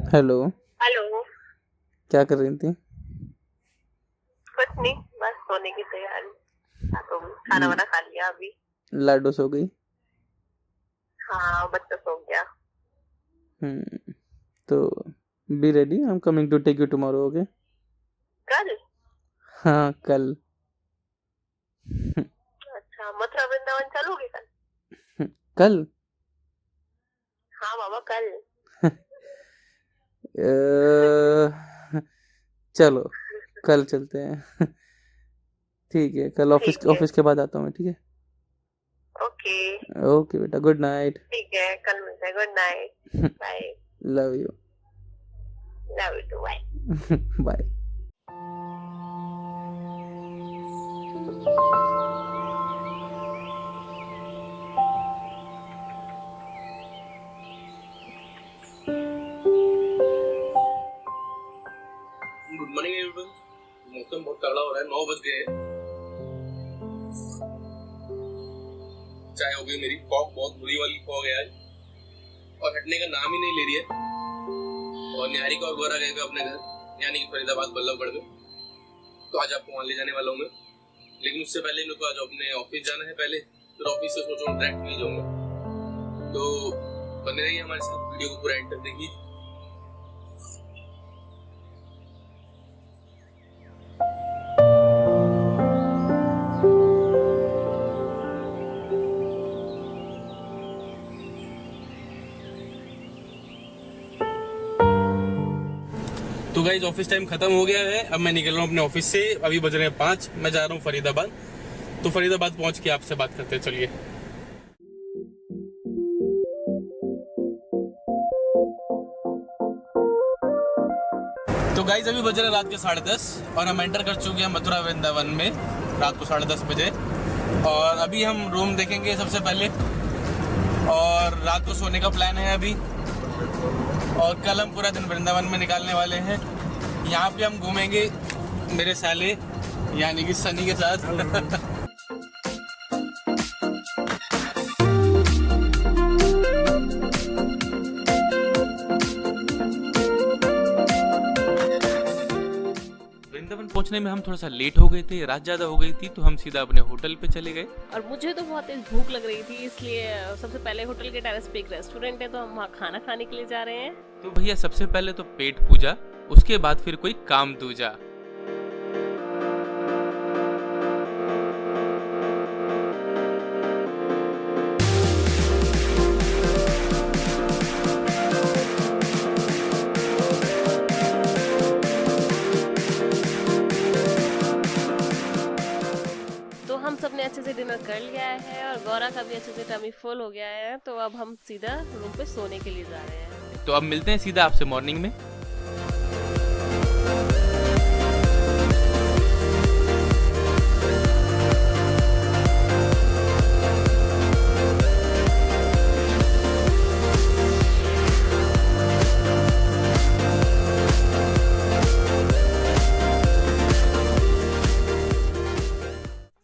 Hello. Hello. क्या कर रही थी? कुछ नहीं, बस सोने की तैयारी। तो खाना वाना खा लिया अभी। लाडो सो गई? हाँ, बच्चा सो गया। तो be ready, I am coming to take you tomorrow, okay? कल? हाँ, कल। अच्छा, मथुरा वृंदावन चलोगे कल? कल? हाँ बाबा, कल। चलो, कल चलते हैं। ठीक है, कल ऑफिस ठीक है। ऑफिस के बाद आता हूँ मैं, ठीक है? ओके। ओके बेटा, गुड नाइट। ठीक है, कल मिलते हैं। Good night. Bye. Love you. Love you too. Bye. Bye. Good morning everyone. मौसम बहुत तगड़ा हो रहा है, 9 बज गए हैं। चाय हो गई मेरी। फॉग बहुत बुरी वाली फॉग है आज, और हटने का नाम ही नहीं ले रही है। और निहारिका और गौरा गए अपने घर, यानी कि फरीदाबाद बल्लभगढ़ में। तो आज आपको वहाँ ले जाने वाला हूँ मैं, लेकिन उससे पहले मेरे को आज अपने ऑफिस जाना है पहले। फिर ऑफिस से सोचो डायरेक्ट नहीं जाऊंगा। तो बने रहिए हमारे साथ, वीडियो को पूरा एंड तक देखिए। तो गाइस, ऑफिस टाइम खत्म हो गया है। अब मैं निकल रहा हूँ अपने ऑफिस से। अभी बज रहे हैं 5। मैं जा रहा हूँ फरीदाबाद। तो फरीदाबाद पहुंच के आपसे बात करते हैं, चलिए। तो गाइस, अभी बज रहे रात के 10:30 और हम एंटर कर चुके हैं मथुरा वृंदावन में रात को 10:30 बजे। और अभी हम रूम देखेंगे सबसे पहले, और रात को सोने का प्लान है अभी। और कल हम पूरा दिन वृंदावन में निकालने वाले हैं। यहाँ पे हम घूमेंगे मेरे साले यानी कि सनी के साथ। वृंदावन पहुंचने में हम थोड़ा सा लेट हो गए थे, रात ज्यादा हो गई थी, तो हम सीधा अपने होटल पे चले गए। और मुझे तो बहुत तेज भूख लग रही थी, इसलिए सबसे पहले होटल के टेरेस पे एक रेस्टोरेंट है, तो हम वहाँ खाना खाने के लिए जा रहे हैं। तो भैया, सबसे पहले तो पेट पूजा, उसके बाद फिर कोई काम दूजा। तो हम सब ने अच्छे से डिनर कर लिया है और गौरा का भी अच्छे से टमी फुल हो गया है, तो अब हम सीधा रूम पे सोने के लिए जा रहे हैं। तो अब मिलते हैं सीधा आपसे मॉर्निंग में।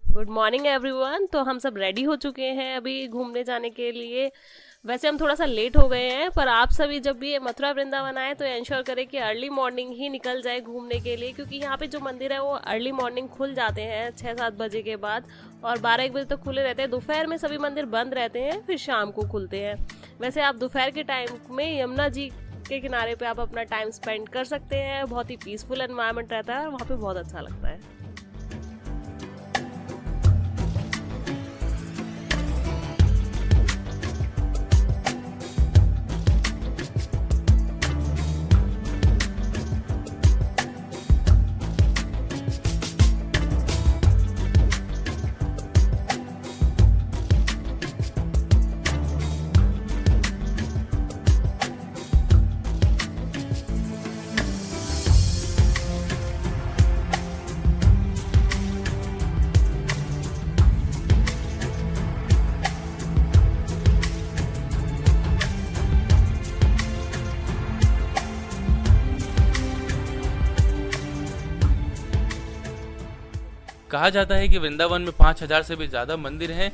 Good morning everyone. तो हम सब रेडी हो चुके हैं अभी घूमने जाने के लिए। वैसे हम थोड़ा सा लेट हो गए हैं, पर आप सभी जब भी मथुरा वृंदावन आए तो इंश्योर करें कि अर्ली मॉर्निंग ही निकल जाए घूमने के लिए, क्योंकि यहाँ पे जो मंदिर है वो अर्ली मॉर्निंग खुल जाते हैं 6-7 बजे के बाद, और 12-1 बजे तक खुले रहते हैं। दोपहर में सभी मंदिर बंद रहते हैं, फिर शाम को खुलते हैं। वैसे आप दोपहर के टाइम में यमुना जी के किनारे पे आप अपना टाइम स्पेंड कर सकते हैं। बहुत ही पीसफुल एनवायरनमेंट रहता है और वहाँ पे बहुत अच्छा लगता है। कहा जाता है कि वृंदावन में 5000 से भी ज़्यादा मंदिर हैं,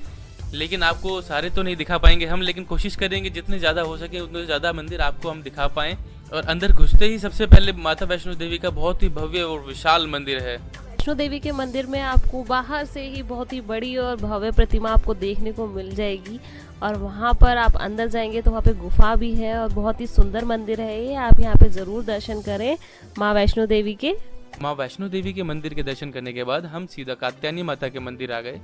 लेकिन आपको सारे तो नहीं दिखा पाएंगे हम, लेकिन कोशिश करेंगे जितने ज़्यादा हो सके उतने ज़्यादा मंदिर आपको हम दिखा पाएँ। और अंदर घुसते ही सबसे पहले माता वैष्णो देवी का बहुत ही भव्य और विशाल मंदिर है। वैष्णो देवी के मंदिर में आपको बाहर से ही बहुत ही बड़ी और भव्य प्रतिमा आपको देखने को मिल जाएगी, और वहाँ पर आप अंदर जाएंगे तो वहाँ पे गुफा भी है और बहुत ही सुंदर मंदिर है ये। आप यहाँ पे ज़रूर दर्शन करें माँ वैष्णो देवी के। माँ वैष्णो देवी के मंदिर के दर्शन करने के बाद हम सीधा कात्यायनी माता के मंदिर आ गए।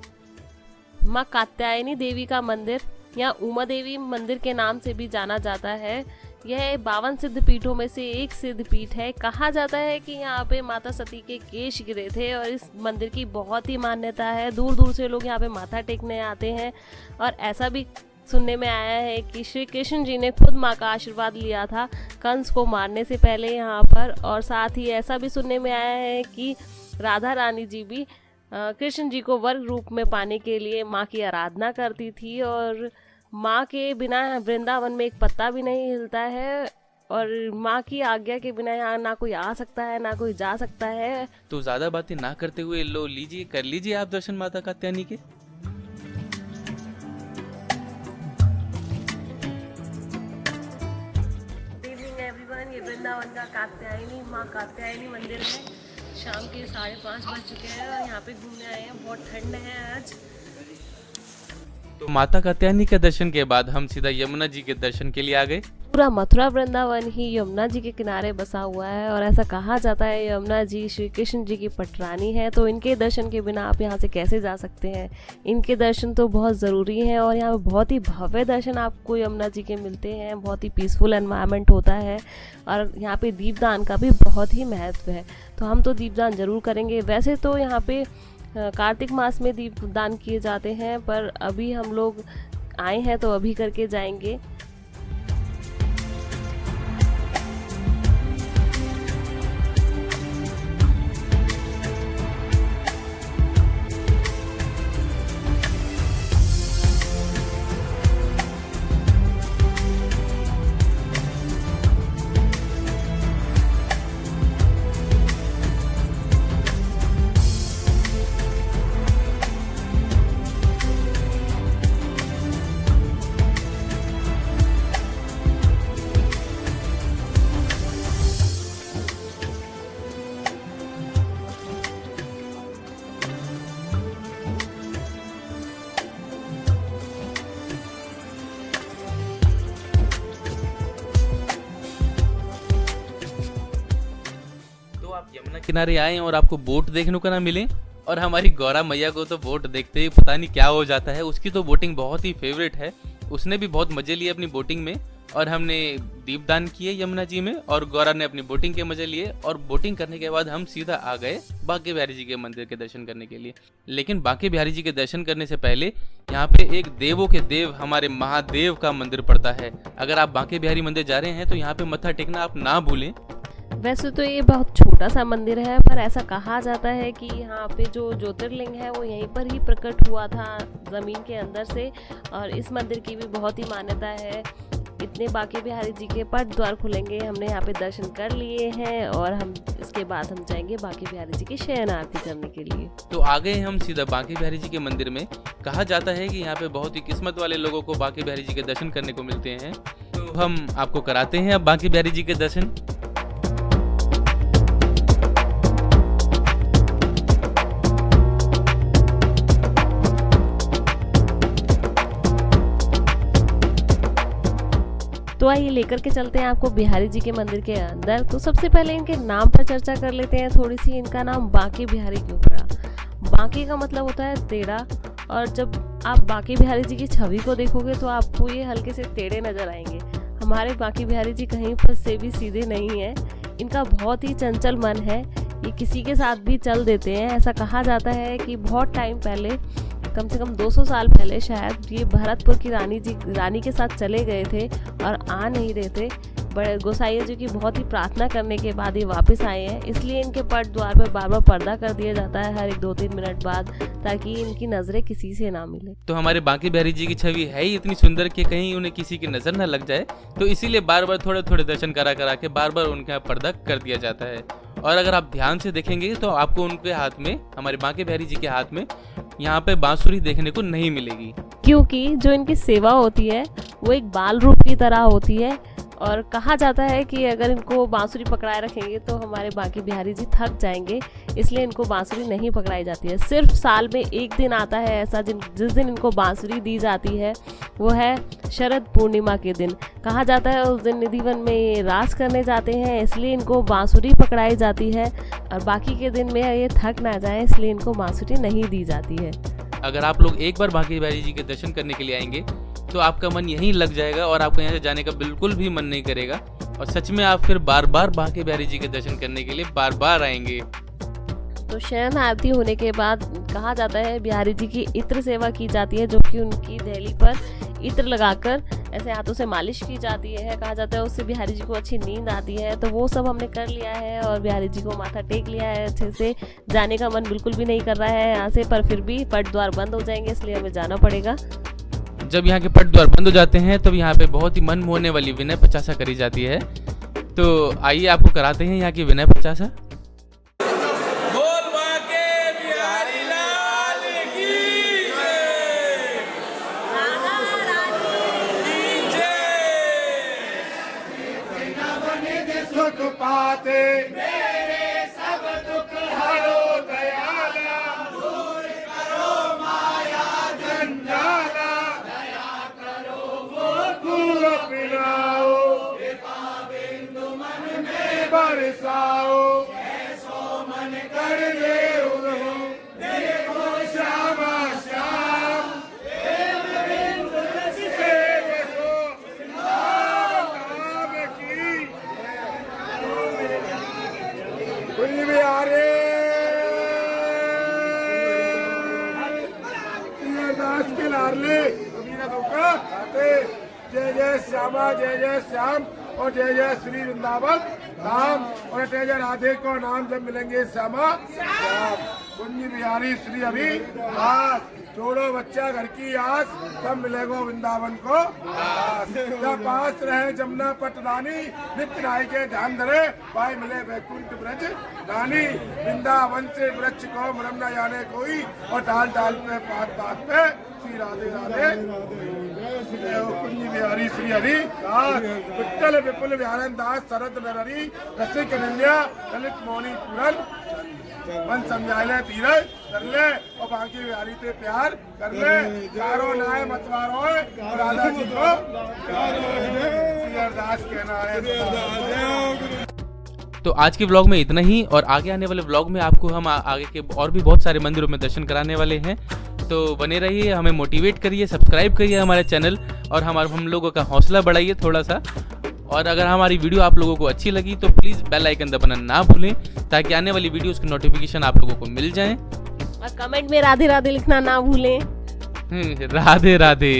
माँ कात्यायनी देवी का मंदिर या उमा देवी मंदिर के नाम से भी जाना जाता है। यह 52 सिद्ध पीठों में से एक सिद्ध पीठ है। कहा जाता है कि यहाँ पे माता सती के केश गिरे थे और इस मंदिर की बहुत ही मान्यता है। दूर दूर से लोग यहाँ पे माथा टेकने आते हैं, और ऐसा भी सुनने में आया है कि श्री कृष्ण जी ने खुद माँ का आशीर्वाद लिया था कंस को मारने से पहले यहाँ पर। और साथ ही ऐसा भी सुनने में आया है कि राधा रानी जी भी कृष्ण जी को वर रूप में पाने के लिए माँ की आराधना करती थी, और माँ के बिना वृंदावन में एक पत्ता भी नहीं हिलता है, और माँ की आज्ञा के बिना यहाँ ना कोई आ सकता है ना कोई जा सकता है। तो ज्यादा बातें ना करते हुए लो लीजिए, कर लीजिए आप दर्शन माता कात्यायनी के। एवरीवन, ये वृंदावन का कात्यायनी माँ कात्यायनी मंदिर है। शाम के 5:30 बज चुके हैं और यहाँ पे घूमने आए हैं। बहुत ठंड है आज। तो माता कात्यायनी के दर्शन के बाद हम सीधा यमुना जी के दर्शन के लिए आ गए। पूरा मथुरा वृंदावन ही यमुना जी के किनारे बसा हुआ है, और ऐसा कहा जाता है यमुना जी श्री कृष्ण जी की पटरानी है। तो इनके दर्शन के बिना आप यहाँ से कैसे जा सकते हैं। इनके दर्शन तो बहुत ज़रूरी हैं, और यहाँ पे बहुत ही भव्य दर्शन आपको यमुना जी के मिलते हैं। बहुत ही पीसफुल एनवायरनमेंट होता है, और यहाँ पे दीपदान का भी बहुत ही महत्व है। तो हम तो दीपदान ज़रूर करेंगे। वैसे तो यहाँ पे कार्तिक मास में दीपदान किए जाते हैं, पर अभी हम लोग आए हैं तो अभी करके जाएंगे। यमुना किनारे आए और आपको बोट देखने को ना मिले, और हमारी गौरा मैया को तो बोट देखते ही पता नहीं क्या हो जाता है। उसकी तो बोटिंग बहुत ही फेवरेट है, उसने भी बहुत मजे लिए अपनी बोटिंग में, और हमने दीपदान किए यमुना जी में, और गौरा ने अपनी बोटिंग के मजे लिए। और बोटिंग करने के बाद हम सीधा आ गए बांके बिहारी जी के मंदिर के दर्शन करने के लिए। लेकिन बांके बिहारी जी के दर्शन करने से पहले यहाँ पे एक देवों के देव हमारे महादेव का मंदिर पड़ता है। अगर आप बांके बिहारी मंदिर जा रहे हैं तो यहाँ पे मत्था टेकना आप ना भूलें। वैसे तो ये बहुत छोटा सा मंदिर है, पर ऐसा कहा जाता है कि यहाँ पे जो ज्योतिर्लिंग है वो यहीं पर ही प्रकट हुआ था ज़मीन के अंदर से, और इस मंदिर की भी बहुत ही मान्यता है। इतने बांके बिहारी जी के पट द्वार खुलेंगे, हमने यहाँ पे दर्शन कर लिए हैं, और हम इसके बाद हम जाएंगे बांके बिहारी जी की शयन आरती करने के लिए। तो आ गए हम सीधा बांके बिहारी जी के मंदिर में। कहा जाता है कि यहाँ पे बहुत ही किस्मत वाले लोगों को बांके बिहारी जी के दर्शन करने को मिलते हैं। तो हम आपको कराते हैं अब बांके बिहारी जी के दर्शन। तो आइए लेकर के चलते हैं आपको बिहारी जी के मंदिर के अंदर। तो सबसे पहले इनके नाम पर चर्चा कर लेते हैं थोड़ी सी। इनका नाम बांके बिहारी क्यों पड़ा। बांके का मतलब होता है टेढ़ा, और जब आप बांके बिहारी जी की छवि को देखोगे तो आपको ये हल्के से टेढ़े नजर आएंगे। हमारे बांके बिहारी जी कहीं पर से भी सीधे नहीं है। इनका बहुत ही चंचल मन है, ये किसी के साथ भी चल देते हैं। ऐसा कहा जाता है कि बहुत टाइम पहले, कम से कम 200 साल पहले शायद, ये भरतपुर की रानी के साथ चले गए थे और आ नहीं रहे थे। बड़े गोसाइया जी की बहुत ही प्रार्थना करने के बाद ये वापस आए हैं, इसलिए इनके पट द्वार पर बार बार पर्दा कर दिया जाता है हर 2-3 मिनट बाद, ताकि इनकी नजरें किसी से ना मिले। तो हमारे बांके बिहारी जी की छवि है ही इतनी सुंदर कि कहीं उन्हें किसी की नजर न लग जाए, तो इसीलिए बार बार थोड़े थोड़े दर्शन करा के बार बार उनके यहाँ पर्दा कर दिया जाता है। और अगर आप ध्यान से देखेंगे तो आपको उनके हाथ में, हमारे बांके बिहारी जी के हाथ में, यहाँ पे बांसुरी देखने को नहीं मिलेगी, क्योंकि जो इनकी सेवा होती है वो एक बाल रूप की तरह होती है। और कहा जाता है कि अगर इनको बांसुरी पकड़ाए रखेंगे तो हमारे बांके बिहारी जी थक जाएंगे, इसलिए इनको बांसुरी नहीं पकड़ाई जाती है। सिर्फ साल में एक दिन आता है ऐसा जिस दिन इनको बांसुरी दी जाती है, वो है शरद पूर्णिमा के दिन। कहा जाता है उस दिन निधि वन में रास करने जाते हैं, इसलिए इनको बांसुरी पकड़ाई जाती है, और बाकी के दिन में ये थक ना जाए इसलिए इनको बांसुरी नहीं दी जाती है। अगर आप लोग एक बार बांके बिहारी जी के दर्शन करने के लिए आएंगे तो आपका मन यहीं लग जाएगा और आपको यहाँ से जाने का बिल्कुल भी मन नहीं करेगा, और सच में आप फिर बार बार बांके बिहारी जी के दर्शन करने के लिए बार बार आएंगे। तो शयन आरती होने के बाद कहा जाता है बिहारी जी की इत्र सेवा की जाती है, जो कि उनकी दहली पर इत्र लगाकर ऐसे हाथों से मालिश की जाती है। कहा जाता है उससे बिहारी जी को अच्छी नींद आती है। तो वो सब हमने कर लिया है और बिहारी जी को माथा टेक लिया है अच्छे से। जाने का मन बिल्कुल भी नहीं कर रहा है यहाँ से, पर फिर भी पट द्वार बंद हो जाएंगे इसलिए हमें जाना पड़ेगा। जब यहाँ के पट द्वार बंद हो जाते हैं तब यहाँ पे बहुत ही मन मोहने वाली विनय पचासा करी जाती है। तो आइए आपको कराते हैं यहाँ की विनय पचासा। सुख पाते मेरे सब दुख हरो दयाला, दूर करो माया जंजाला, दया करो वो दूर पिलाओ, कृपा बिंदु मन में बरसाओ, ऐसो मन कर ले उन्हों देखो श्यामा श्याम, प्रेम बिंदु से बसो नाम की कुंज बिहारी दास के लाडले कबीरा धोखा खाते। जय जय श्यामा जय जय श्याम और जय जय श्री वृंदावन धाम, और जय जय राधे को नाम जब मिलेंगे श्यामा श्याम। कुंज बिहारी श्री हरि दास, छोड़ो बच्चा घर की आस, तब मिलेगो वृंदावन को दास। जब पास रहे जमुना पट रानी, नित्य राय के ध्यान धरे, पाए मिले वैकुंठ ब्रज रानी। वृंदावन से वृक्ष को मरम न जाने कोई, और डाल डाल पे पात पात पे श्री राधे राधे। कुंज बिहारी श्री हरि दास, विठ्ठल विपुल बिहारन दास, शरद नरहरि रसिक अनन्या ललित मोहनी पूरन। मन समझाए ले धीरज कर ले, और बांके बिहारी से प्यार कर ले, चारों नाय मतवारो और राधा जी को श्री अरदास कहना है। तो आज के व्लॉग में इतना ही, और आगे आने वाले व्लॉग में आपको हम आगे के और भी बहुत सारे मंदिरों में दर्शन कराने वाले हैं। तो बने रहिए, हमें मोटिवेट करिए, सब्सक्राइब करिए हमारे चैनल, और हम लोगों का हौसला बढ़ाइए थोड़ा सा। और अगर हमारी वीडियो आप लोगों को अच्छी लगी तो प्लीज़ बेल आइकन दबाना ना भूलें, ताकि आने वाली वीडियोस की नोटिफिकेशन आप लोगों को मिल जाएं। और कमेंट में राधे राधे लिखना ना भूलें। राधे राधे।